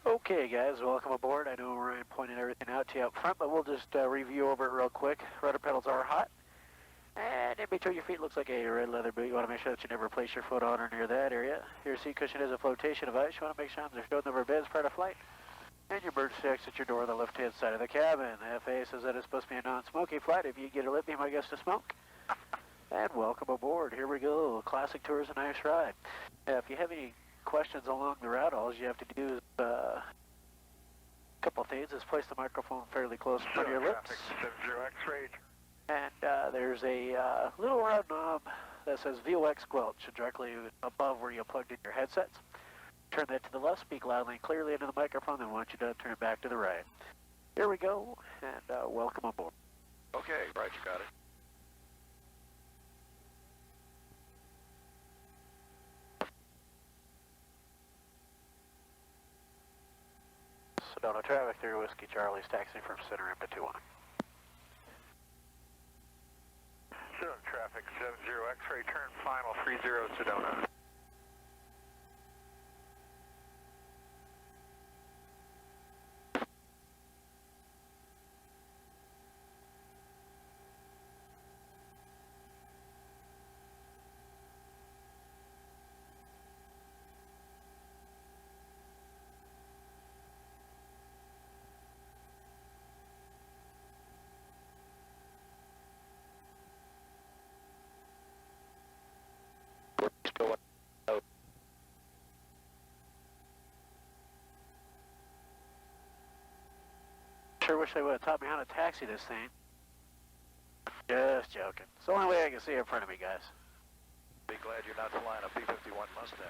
Okay guys, welcome aboard. I know Ryan pointed everything out to you up front, but we'll just review over it real quick. Rudder pedals are hot. And in between your feet looks like a red leather boot. You want to make sure that you never place your foot on or near that area. Your seat cushion is a flotation device. You want to make sure there's no number of beds prior to flight. And your emergency exit your door on the left-hand side of the cabin. The FAA says that it's supposed to be a non-smoking flight. If you get a lip, be my guest to smoke. And welcome aboard. Here we go. Classic tour is a nice ride. If you have any questions along the route, all you have to do is a couple of things is place the microphone fairly close in front of your lips. 70 X-ray. And there's a little round knob that says VOX squelch directly above where you plugged in your headsets. Turn that to the left, speak loudly and clearly into the microphone, then once you're done, turn it back to the right. Here we go, and welcome aboard. Okay, right, you got it. Sedona traffic, 3 Whiskey Charlie's taxiing from center into 21. Sedona traffic, 70 X-ray, turn final 30 Sedona. Sure wish they would have taught me how to taxi this thing. Just joking. It's the only way I can see in front of me, guys. Be glad you're not flying a P-51 Mustang.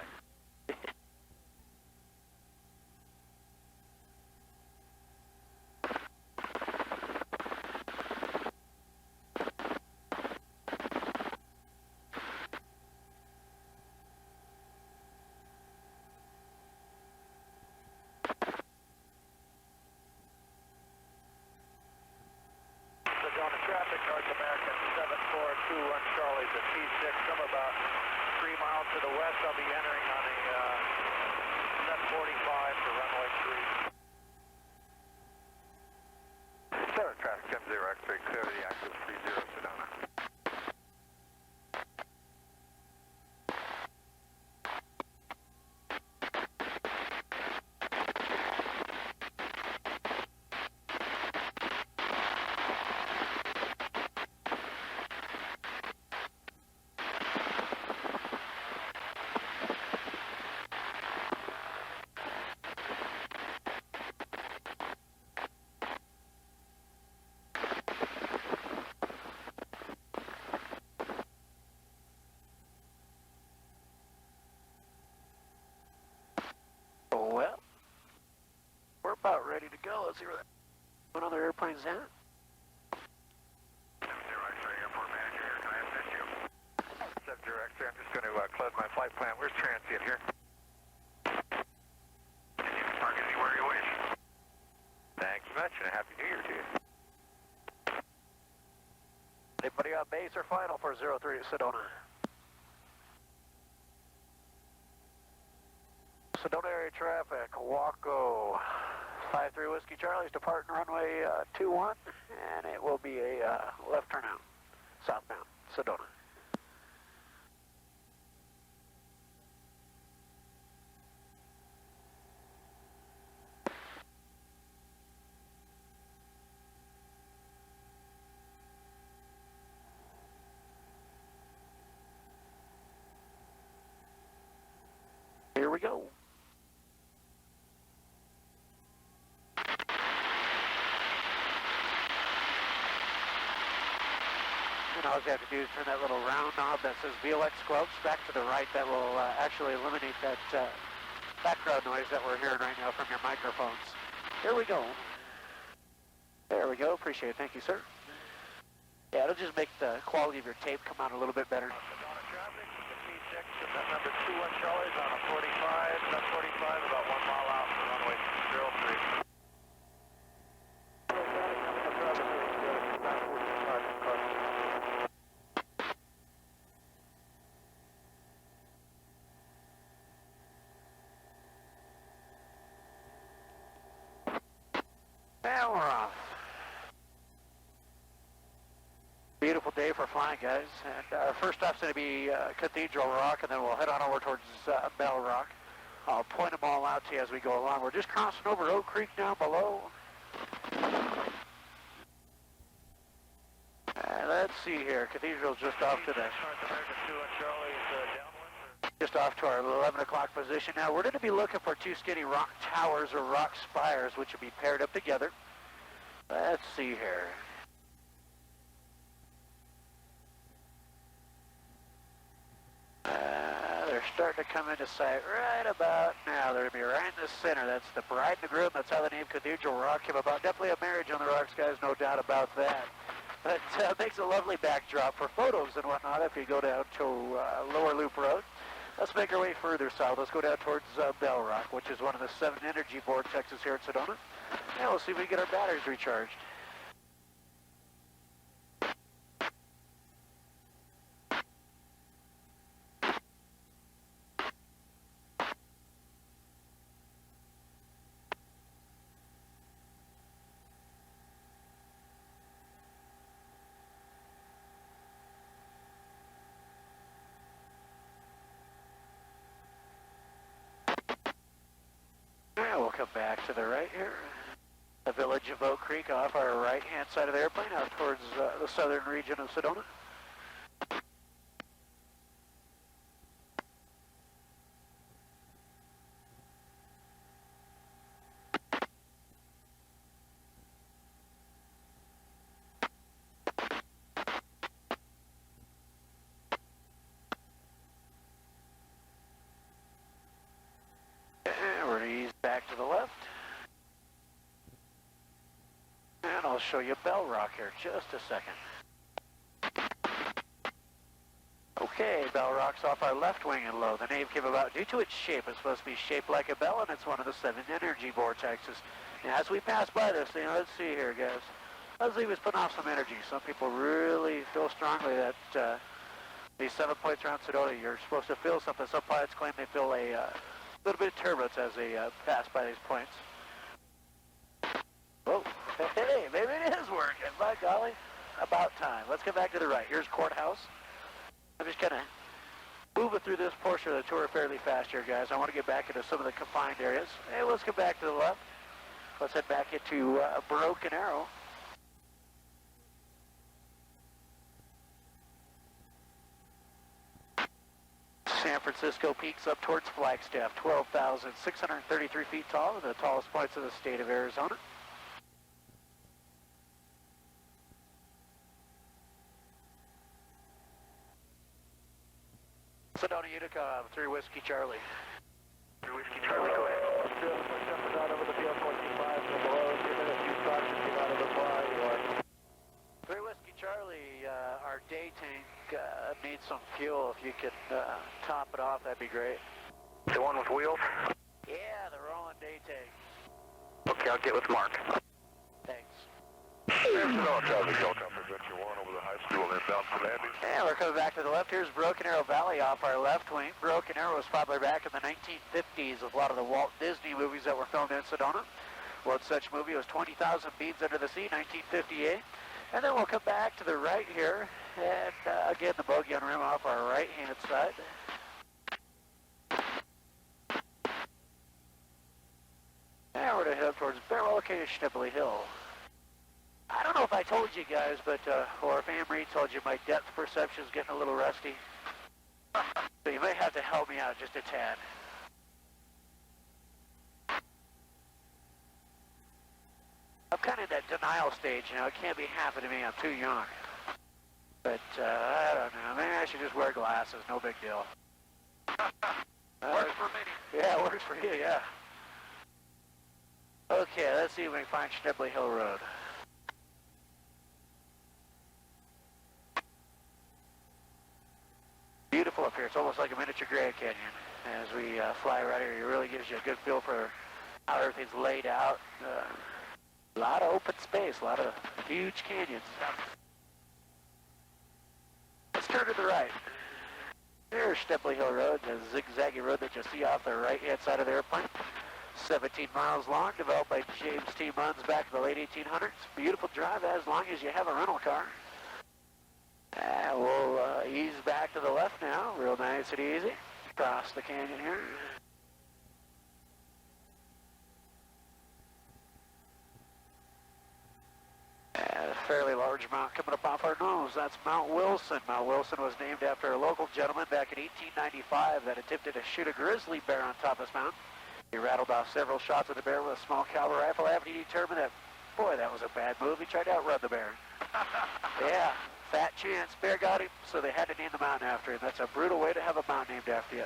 Sedona traffic, North American 7421 Charlie's at P6. I'm about 3 miles to the west. I'll be entering on a 745 for runway 3. Sedona traffic, 70 X-ray, clear the active 30 Sedona. Well, we're about ready to go. Let's see where that one other airplane's at. 70 X-ray, airport manager here. Can I assist you? 70 X-ray, I'm just going to close my flight plan. Where's transient here? Park anywhere you wish. Thanks much, and a Happy New Year to you. Anybody on base or final for 03 Sedona? Sedona area traffic, WACO, 53 Whiskey Charlie's departing runway 21, and it will be a left turn out, southbound, Sedona. Here we go. And all you have to do is turn that little round knob that says VOX squelch back to the right. That will actually eliminate that background noise that we're hearing right now from your microphones. Here we go. There we go. Appreciate it. Thank you, sir. Yeah, it'll just make the quality of your tape come out a little bit better. Sedona traffic, the P6 and that number 21 Charlie's on a 45, sub 45, about 1 mile out for runway 03. I, guys. And our first stop's going to be Cathedral Rock, and then we'll head on over towards Bell Rock. I'll point them all out to you as we go along. We're just crossing over Oak Creek down below. Let's see here. Cathedral's just off to the... Just off to our 11 o'clock position. Now, we're going to be looking for two skinny rock towers or rock spires, which will be paired up together. Let's see here. They're starting to come into sight right about now. They're going to be right in the center. That's the bride and the groom. That's how the name Cathedral Rock came about. Definitely a marriage on the rocks, guys, no doubt about that. But makes a lovely backdrop for photos and whatnot if you go down to Lower Loop Road. Let's make our way further south. Let's go down towards Bell Rock, which is one of the 7 energy vortexes here at Sedona. And we'll see if we can get our batteries recharged. Now we'll come back to the right here. The village of Oak Creek off our right-hand side of the airplane out towards the southern region of Sedona. And we're going to ease back to the left. And I'll show you Bell Rock here just a second. Okay, Bell Rock's off our left wing and low. The name came about due to its shape. It's supposed to be shaped like a bell, and it's one of the 7 energy vortexes. Now, as we pass by this thing, let's see here, guys. Leslie was putting off some energy. Some people really feel strongly that these 7 points around Sedona, you're supposed to feel something. Some pilots claim they feel a little bit of turbulence as they pass by these points. Whoa, hey, maybe it is working. By golly, about time. Let's get back to the right. Here's Courthouse. I'm just kind of moving through this portion of the tour fairly fast here, guys. I want to get back into some of the confined areas. Hey, let's get back to the left. Let's head back into Broken Arrow. San Francisco peaks up towards Flagstaff, 12,633 feet tall, the tallest points of the state of Arizona. Sedona, Utica, 3 Whiskey Charlie. 3 Whiskey Charlie, go ahead. Let's do it. We're jumping out over the field 45 from below. Give it a few shots and get out of the bar. 3 Whiskey Charlie, our day tank needs some fuel. If you could top it off, that'd be great. The one with wheels? Yeah, the rolling day tank. Okay, I'll get with Mark. Thanks. Sedona, Charlie, Delta, Adventure 1 over the high school inbound for landing. Yeah, we're coming back to the left. Here's Broken Arrow Valley off our left wing. Broken Arrow was popular back in the 1950s with a lot of the Walt Disney movies that were filmed in Sedona. One such movie was 20,000 Beads Under the Sea, 1958. And then we'll come back to the right here, and again, the bogey on rim off our right-hand side. And we're going to head up towards Barrel Snipply Hill. I don't know if I told you guys, but, or if Anne-Marie told you, my depth perception is getting a little rusty. So you may have to help me out just a tad. I'm kind of in that denial stage, you know. It can't be happening to me. I'm too young. But, I don't know. Maybe I should just wear glasses. No big deal. Works for me. Yeah, it works for you, yeah. Okay, let's see if we can find Snipply Hill Road. Beautiful up here. It's almost like a miniature Grand Canyon. As we fly right here, it really gives you a good feel for how everything's laid out. A lot of open space, a lot of huge canyons. Let's turn to the right. Here's Snipply Hill Road, the zigzaggy road that you see off the right-hand side of the airplane. 17 miles long, developed by James T. Munns back in the late 1800s. Beautiful drive as long as you have a rental car. We'll ease back to the left now, real nice and easy. Across the canyon here. A fairly large mountain coming up off our nose. That's Mount Wilson. Mount Wilson was named after a local gentleman back in 1895 that attempted to shoot a grizzly bear on top of this mountain. He rattled off several shots at the bear with a small caliber rifle after he determined that, boy, that was a bad move. He tried to outrun the bear. Yeah, fat chance. Bear got him, so they had to name the mountain after him. That's a brutal way to have a mountain named after you.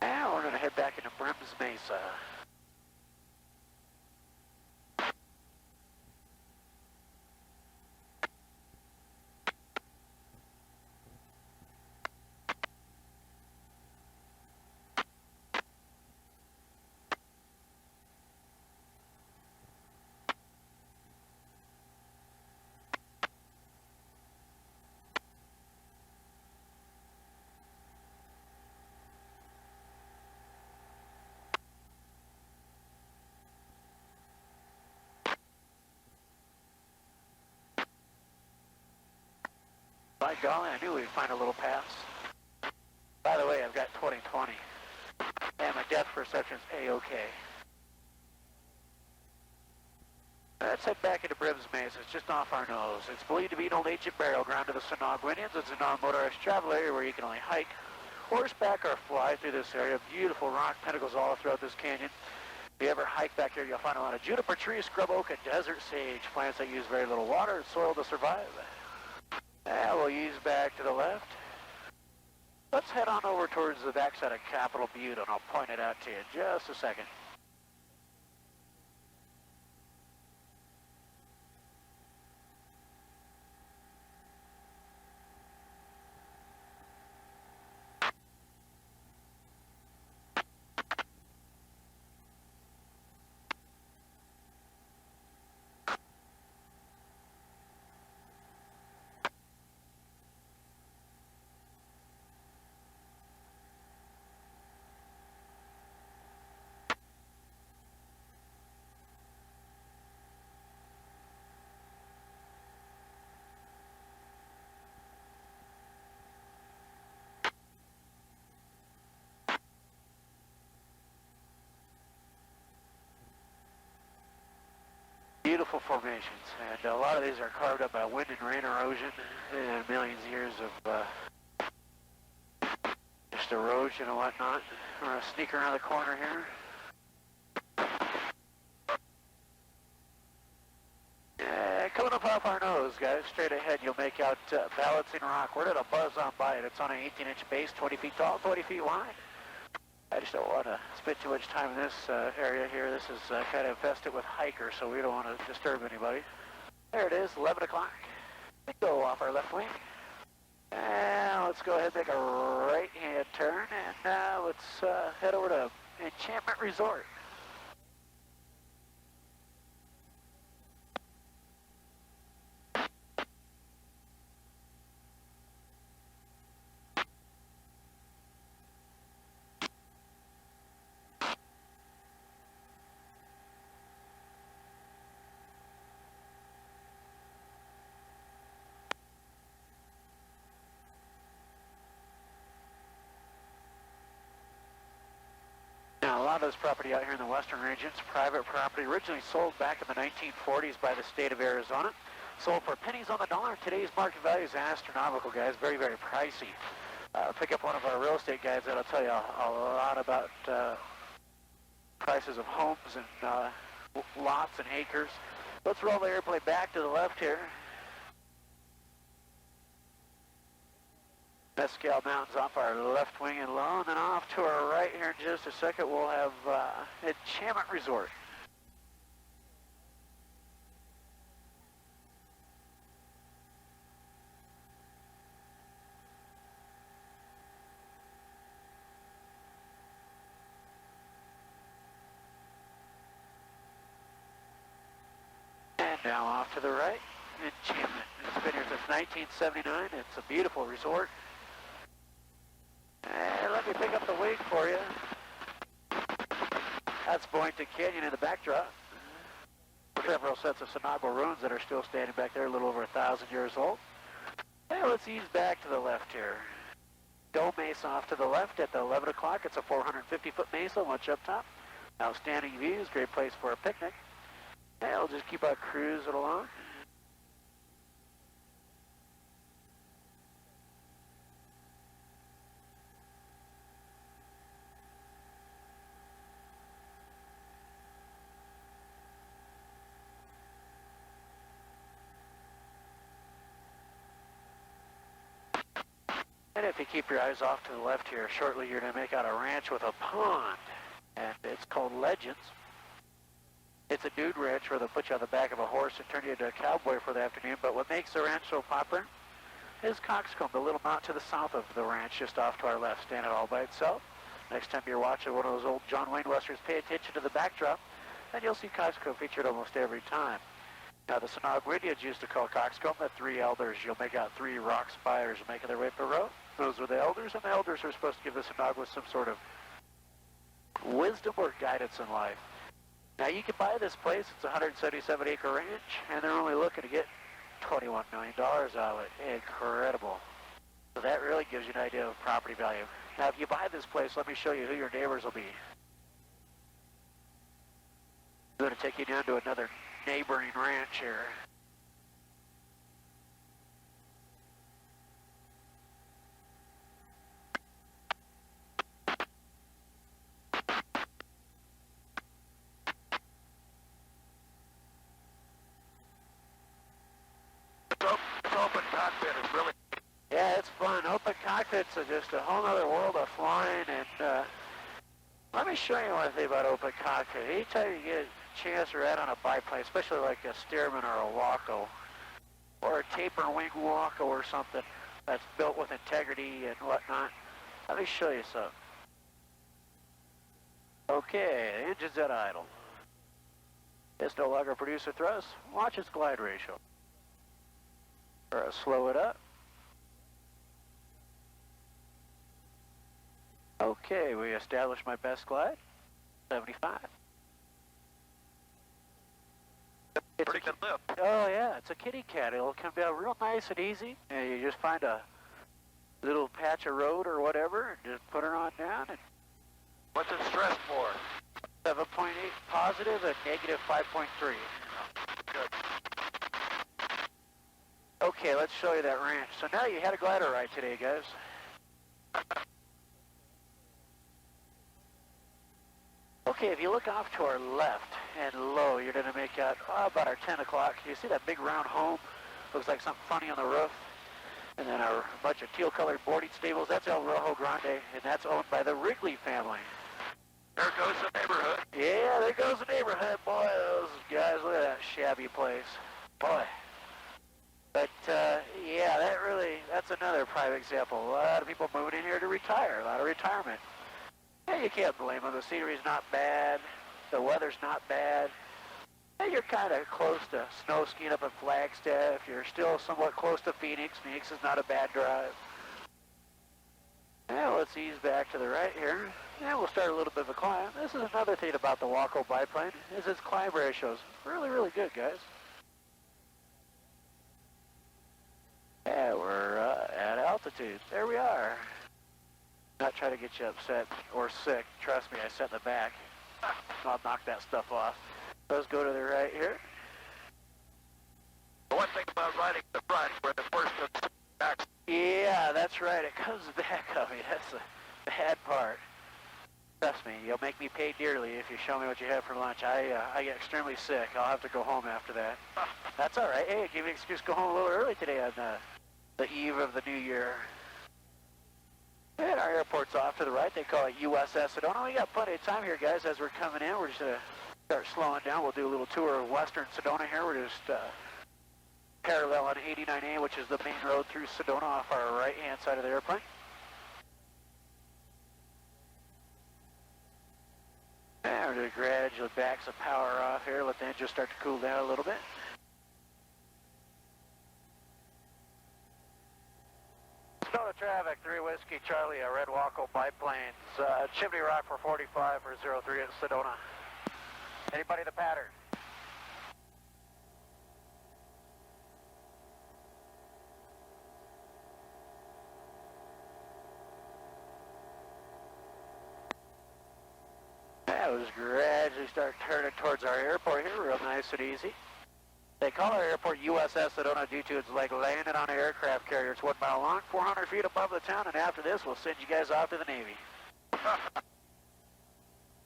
Now we're going to head back into Brims Mesa. By golly, I knew we'd find a little pass. By the way, I've got 20/20, and my depth perception's A-OK. Let's head back into Brims Mesa. It's just off our nose. It's believed to be an old ancient burial ground of the Sonog Indians. It's a non-motorized travel area where you can only hike, horseback, or fly through this area. Beautiful rock pinnacles all throughout this canyon. If you ever hike back here, you'll find a lot of juniper trees, scrub oak, and desert sage, plants that use very little water and soil to survive. We'll ease back to the left. Let's head on over towards the backside of Capitol Butte, and I'll point it out to you in just a second. Beautiful formations, and a lot of these are carved up by wind and rain erosion and millions of years of just erosion and whatnot. We're going to sneak around the corner here. Coming up off our nose, guys, straight ahead, you'll make out Balancing Rock. We're going to buzz on by it. It's on an 18-inch base, 20 feet tall, 20 feet wide. I just don't want to spend too much time in this area here. This is kind of infested with hikers, so we don't want to disturb anybody. There it is, 11 o'clock. We go off our left wing. And let's go ahead and make a right-hand turn, and let's head over to Enchantment Resort. Now, a lot of this property out here in the western regions, private property, originally sold back in the 1940s by the state of Arizona. Sold for pennies on the dollar. Today's market value is astronomical, guys. Very, very pricey. Pick up one of our real estate guys that'll tell you a lot about prices of homes and lots and acres. Let's roll the airplane back to the left here. Mescal Mountains off our left wing and low, and then off to our right here in just a second we'll have Enchantment Resort. And now off to the right, Enchantment. It's been here since 1979. It's a beautiful resort. And let me pick up the wing for you. That's Boynton Canyon in the backdrop. several sets of Snoopy ruins that are still standing back there, a little over 1,000 years old. Now let's ease back to the left here. Dome Mesa off to the left at the 11 o'clock. It's a 450-foot mesa, much up top. Outstanding views, great place for a picnic. Yeah, we'll just keep on cruising along. And if you keep your eyes off to the left here, shortly you're going to make out a ranch with a pond. And it's called Legends. It's a dude ranch where they'll put you on the back of a horse and turn you into a cowboy for the afternoon. But what makes the ranch so popular is Coxcomb, the little mountain to the south of the ranch, just off to our left, standing all by itself. Next time you're watching one of those old John Wayne westerns, pay attention to the backdrop, and you'll see Coxcomb featured almost every time. Now, the Sonoma Indians used to call Coxcomb the three elders. You'll make out three rock spiders making their way up the road. Those were the elders, and the elders are supposed to give the Sonoma some sort of wisdom or guidance in life. Now, you can buy this place. It's a 177-acre ranch, and they're only looking to get $21 million out of it. Incredible. So that really gives you an idea of property value. Now, if you buy this place, let me show you who your neighbors will be. I'm going to take you down to another neighboring ranch here. Open cockpit is really... Yeah, it's fun. Open cockpits are just a whole other world of flying, and let me show you one thing about open cockpit. Anytime you get a chance to ride on a biplane, especially like a Stearman or a WACO, or a taper wing WACO or something that's built with integrity and whatnot, let me show you something. Okay, the engine's at idle. It's no longer producer thrust. Watch its glide ratio. Or slow it up. Okay, we established my best glide, 75. Pretty good lift. Oh yeah, it's a kitty cat. It'll come down real nice and easy, and you just find a little patch of road or whatever, and just put her on down. And What's it stressed for? 7.8 positive and negative 5.3. Good. Okay, let's show you that ranch. So now you had a glider ride today, guys. Okay, if you look off to our left and low, you're going to make out about our 10 o'clock. You see that big round home? Looks like something funny on the roof. And then a bunch of teal-colored boarding stables. That's El Rojo Grande, and that's owned by the Wrigley family. There goes the neighborhood. Yeah, there goes the neighborhood. Boy, those guys, look at that shabby place. Boy. But, yeah, that's another prime example. A lot of people moving in here to retire, a lot of retirement. Yeah, you can't blame them. The scenery's not bad. The weather's not bad. Yeah, you're kind of close to snow skiing up in Flagstaff. You're still somewhat close to Phoenix. Phoenix is not a bad drive. Now let's ease back to the right here. And we'll start a little bit of a climb. This is another thing about the WACO biplane, is its climb ratios. Really, really good, guys. Yeah, we're at altitude. There we are. Not trying to get you upset or sick. Trust me, I set in the back. I'll knock that stuff off. Let's go to the right here. The one thing about riding the front, where the first of back. Yeah, that's right. It comes back on me. That's the bad part. Trust me, you'll make me pay dearly if you show me what you have for lunch. I get extremely sick. I'll have to go home after that. That's all right. Hey, give me an excuse to go home a little early today on the eve of the new year. And our airport's off to the right. They call it USS Sedona. We got plenty of time here, guys, as we're coming in. We're just going to start slowing down. We'll do a little tour of western Sedona here. We're just parallel on 89A, which is the main road through Sedona off our right-hand side of the airplane. And we're going to gradually back some power off here. Let the engine start to cool down a little bit. Sedona traffic, 3 Whiskey Charlie, Red WACO biplanes. Chimney Rock for 45 for 03 at Sedona. Anybody the pattern? nose gradually start turning towards our airport here, real nice and easy. They call our airport USS Sedona due to it's like landing on an aircraft carrier. It's 1 mile long, 400 feet above the town, and after this, we'll send you guys off to the Navy.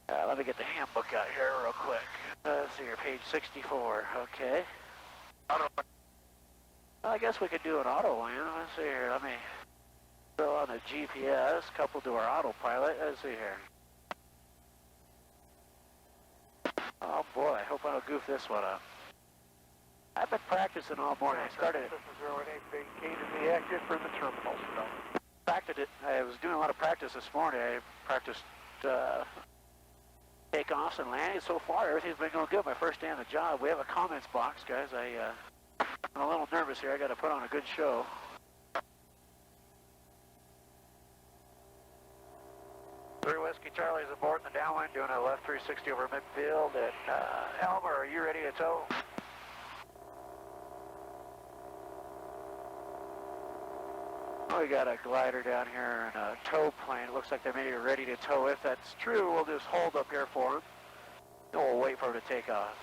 Let me get the handbook out here real quick. Let's see here, page 64, okay. Well, I guess we could do an auto land. Let's see here, let me throw on the GPS, coupled to our autopilot. Let's see here. Oh boy, I hope I don't goof this one up. I've been practicing all morning. I started it. This is 08, vacated the exit for the terminal. Practiced it. I was doing a lot of practice this morning. I practiced takeoffs and landings. So far, everything's been going good. My first day on the job. We have a comments box, guys. I'm a little nervous here. I got to put on a good show. Three Whiskey Charlie's aboard in the downwind, doing a left 360 over midfield. And Elmer, are you ready to tow? We got a glider down here and a tow plane. Looks like they may be ready to tow. If that's true, we'll just hold up here for them. And we'll wait for them to take off.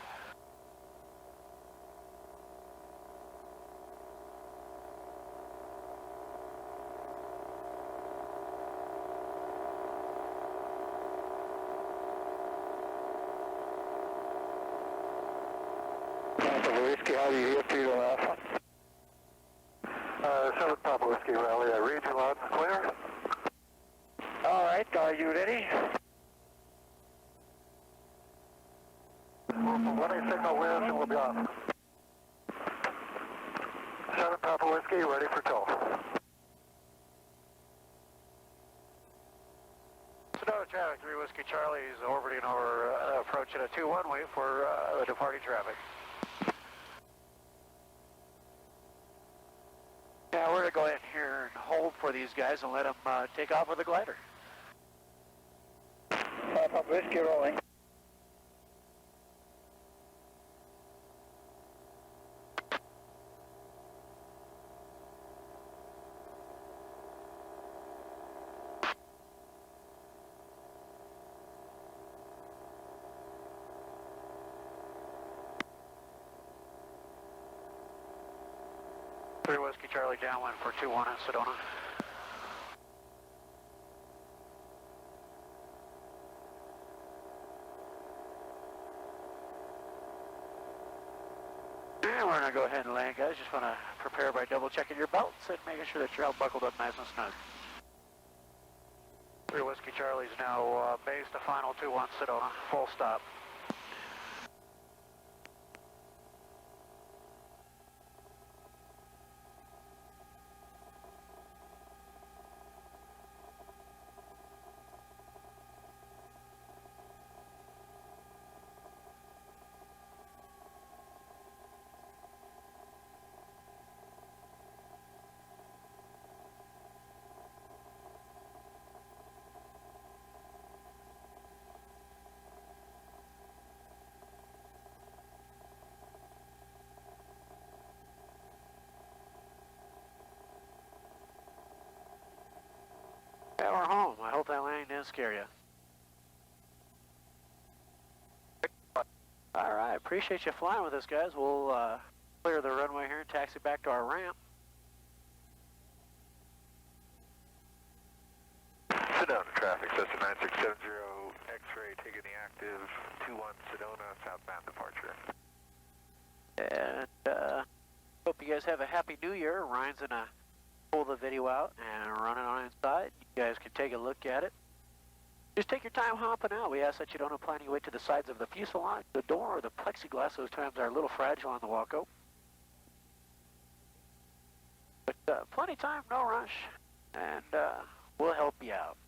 Whiskey, how do you hear to the last one? 7 Papa Whiskey Rally, region loud and clear. All right, are you ready? When I signal winds, and we'll be off. 7 Papa Whiskey, ready for tow. Sedona traffic, 3 Whiskey Charlie is orbiting over, approaching a 2-1, wait for the departing traffic. Yeah, we're going to go ahead here and hold for these guys and let them take off with the glider. Papa Whiskey rolling. Whiskey Charlie downwind for 2-1 at Sedona. And we're going to go ahead and land, guys. Just want to prepare by double checking your belts and making sure that you're all buckled up nice and snug. 3 Whiskey Charlie's now base to final 2-1 Sedona. Full stop. Yeah, we're home. I hope that landing didn't scare you. All right, appreciate you flying with us, guys. We'll clear the runway here and taxi back to our ramp. Sedona traffic, Cessna 9670, X-ray taking the active 2-1 Sedona, southbound departure. And hope you guys have a happy new year. Ryan's gonna pull the video out and run it on inside. You guys can take a look at it. Just take your time hopping out. We ask that you don't apply any weight to the sides of the fuselage, the door, or the plexiglass. Those times are a little fragile on the WACO. But plenty of time, no rush, and we'll help you out.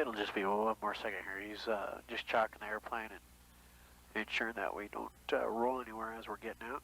It'll just be one more second here. He's just chalking the airplane and ensuring that we don't roll anywhere as we're getting out.